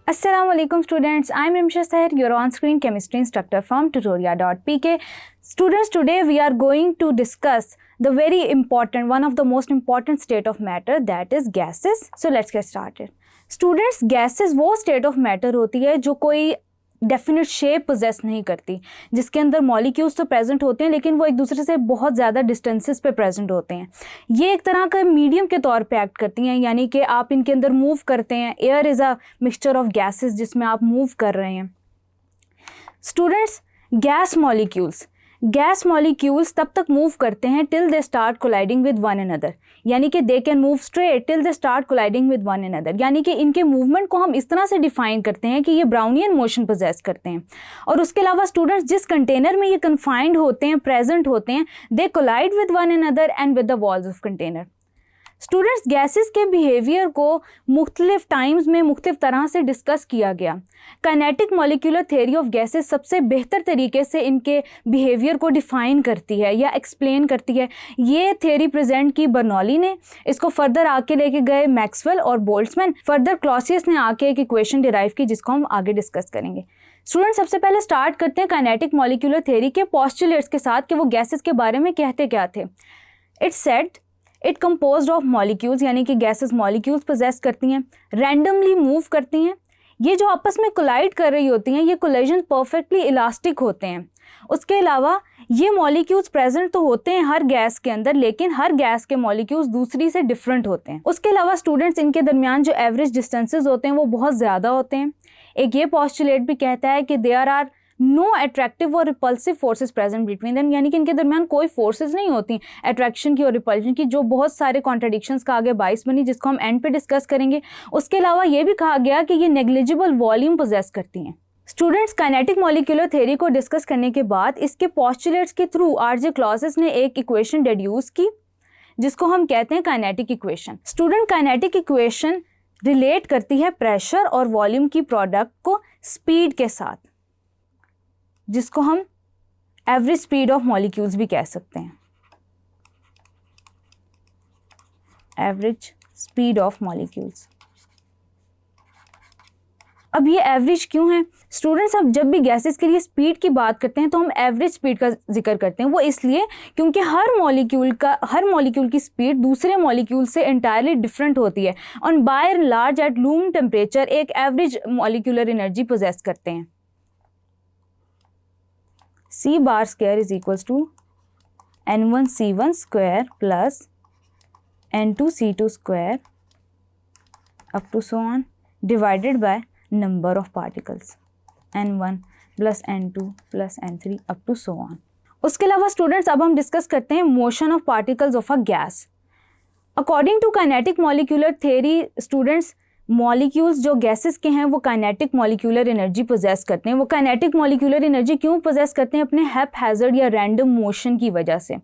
Assalamu alaikum students, I'm Rimsha Saher, your on-screen chemistry instructor from tutoria.pk. Students, today we are going to discuss the very important, one of the most important state of matter, that is gases. So let's get started. Students, gases वो state of matter होती है जो कोई definite shape poses नहीं करती, जिसके अंदर molecules तो प्रेजेंट होते हैं लेकिन वो एक दूसरे से बहुत ज़्यादा डिस्टेंसेस पे प्रेजेंट होते हैं. ये एक तरह का मीडियम के तौर पे एक्ट करती हैं, यानी कि आप इनके अंदर मूव करते हैं. Air is a mixture of gases जिसमें आप मूव कर रहे हैं. स्टूडेंट्स, गैस मॉलिक्यूल्स तब तक मूव करते हैं till they start colliding with one another, यानी कि they can move straight till they start colliding with one another. यानी कि इनके मूवमेंट को हम इस तरह से डिफाइन करते हैं कि ये ब्राउनियन मोशन पोजेस करते हैं. और उसके अलावा स्टूडेंट्स, जिस कंटेनर में ये कन्फाइंड होते हैं, प्रेजेंट होते हैं, they collide with one another and with the walls of container. Students, gases के बिहेवियर को मुख्तलिफ टाइम्स में मुख्तलिफ तरह से डिस्कस किया गया. Kinetic molecular theory of gases सबसे बेहतर तरीके से इनके बिहेवियर को डिफ़ाइन करती है या एक्सप्लेन करती है. ये थ्योरी प्रेजेंट की बर्नौली ने, इसको फर्दर आके लेके गए मैक्सवेल और बोल्ट्जमैन, फर्दर क्लॉसियस ने आके एक इक्वेशन डिराइव की जिसको हम आगे डिस्कस करेंगे. स्टूडेंट, सबसे पहले स्टार्ट करते हैं काइनेटिक मॉलिक्यूलर थ्योरी के पोस्टुलेट्स के साथ कि वो गैसेस के बारे में कहते क्या थे. It's said it composed of molecules, यानी कि गैसेस मॉलिक्यूल्स पोजेस करती हैं, रैंडमली मूव करती हैं. ये जो आपस में कोलाइड कर रही होती हैं, ये कोलिजन परफेक्टली इलास्टिक होते हैं. उसके अलावा ये मॉलिक्यूल्स प्रेजेंट तो होते हैं हर गैस के अंदर, लेकिन हर गैस के मॉलिक्यूल्स दूसरी से डिफरेंट होते हैं. उसके अलावा स्टूडेंट्स, इनके दरमियान जो एवरेज डिस्टेंसेस होते हैं वो बहुत ज़्यादा होते हैं. एक ये पोस्टुलेट भी कहता है कि देयर आर नो अट्रैक्टिव और repulsive forces present between them, यानी कि इनके दरमियान कोई फोर्सेस नहीं होती अट्रैक्शन की और रिपल्शन की, जो बहुत सारे कॉन्ट्रडिक्शंस का आगे बाइस बनी, जिसको हम एंड पे डिस्कस करेंगे. उसके अलावा ये भी कहा गया कि ये नेग्लिजिबल वॉल्यूम पोजेस करती हैं. स्टूडेंट्स, काइनेटिक मॉलिक्यूलर थ्योरी को डिस्कस करने के बाद इसके पोस्टुलेट्स के थ्रू आरजे क्लॉसियस ने एक इक्वेशन डेड्यूस की जिसको हम कहते हैं kinetic equation. Student, kinetic equation relate करती है प्रेशर और वॉल्यूम की प्रोडक्ट को स्पीड के साथ, जिसको हम एवरेज स्पीड ऑफ मॉलिक्यूल्स भी कह सकते हैं. Average speed of molecules. अब ये एवरेज क्यों है स्टूडेंट्स? अब जब भी गैसेस के लिए स्पीड की बात करते हैं तो हम एवरेज स्पीड का जिक्र करते हैं. वो इसलिए क्योंकि हर मॉलिक्यूल की स्पीड दूसरे मॉलिक्यूल से एंटायरली डिफरेंट होती है और by and large at room temperature एक एवरेज मॉलिक्यूलर एनर्जी पोजेस करते हैं. C bar square is equals to N1 C1 square plus N2 C2 square up to so on divided by number of particles N1 plus N2 plus N3 up to so on. उसके अलावा students, अब हम discuss करते हैं motion of particles of a gas. According to kinetic molecular theory students, molecules जो gases के हैं वो काइनेटिक मॉलिक्यूलर एनर्जी पोजेस करते हैं. वो काइनेटिक मॉलिक्यूलर एनर्जी क्यों पोजेस करते हैं? अपने हैपहैज़र्ड या रैंडम मोशन की वजह से.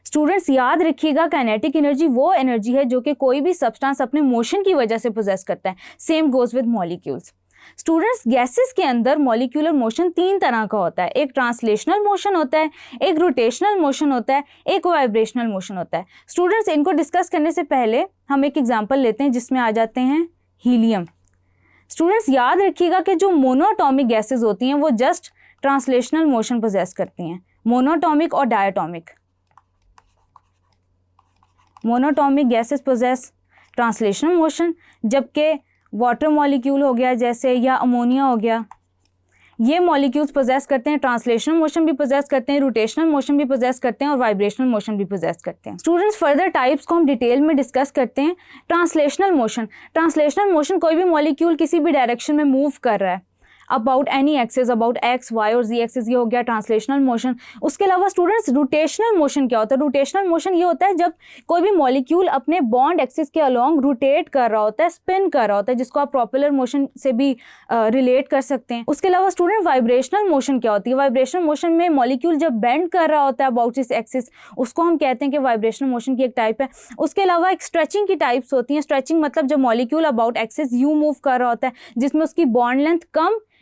स्टूडेंट्स, याद रखिएगा, काइनेटिक एनर्जी वो एनर्जी है जो कि कोई भी सब्सटेंस अपने मोशन की वजह से पोजेस करता है. Same goes with molecules. Students, gases के अंदर मॉलिक्यूलर मोशन तीन तरह का होता है. एक ट्रांसलेशनल मोशन होता है, एक रोटेशनल मोशन होता है, एक वाइब्रेशनल मोशन होता है. स्टूडेंट्स, इनको डिस्कस करने से पहले हम एक एग्जांपल लेते हैं जिसमें आ जाते हैं हीलियम. स्टूडेंट्स, याद रखिएगा कि जो मोनोएटॉमिक गैसेस होती हैं वो जस्ट ट्रांसलेशनल मोशन पोजेस करती हैं. मोनोएटॉमिक और diatomic. Monoatomic gases possess translational motion, जबकि वाटर मॉलिक्यूल हो गया जैसे या अमोनिया हो गया, ये मॉलिक्यूल्स पोजेस करते हैं ट्रांसलेशनल मोशन भी पोजेस करते हैं, रोटेशनल मोशन भी पोजेस करते हैं और वाइब्रेशनल मोशन भी पोजेस करते हैं. स्टूडेंट्स, फर्दर टाइप्स को हम डिटेल में डिस्कस करते हैं. ट्रांसलेशनल मोशन कोई भी मॉलिक्यूल किसी भी डायरेक्शन में मूव कर रहा है about any axis, about X Y और जी एक्सिस, ये हो गया ट्रांसलेशनल मोशन. उसके अलावा स्टूडेंट्स, रोटेशनल मोशन क्या होता है? रोटेशनल मोशन ये होता है जब कोई भी मॉलिक्यूल अपने बॉन्ड एक्सिस के अलोंग रोटेट कर रहा होता है, स्पिन कर रहा होता है, जिसको आप प्रॉपेलर मोशन से भी रिलेट कर सकते हैं. उसके अलावा स्टूडेंट, वाइब्रेशनल मोशन क्या होती है? वाइब्रेशनल मोशन में मॉलिक्यूल जब बेंड कर रहा होता है अबाउट इस एक्सिस, उसको हम कहते हैं कि वाइब्रेशनल मोशन की एक टाइप है. उसके अलावा एक स्ट्रेचिंग की टाइप्स होती हैं. स्ट्रेचिंग मतलब जब मॉलिक्यूल अबाउट एक्सिस यूं मूव कर रहा होता है जिसमें उसकी bond length come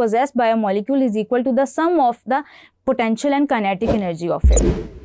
possessed by a molecule is equal to the sum of the potential and kinetic energy of it.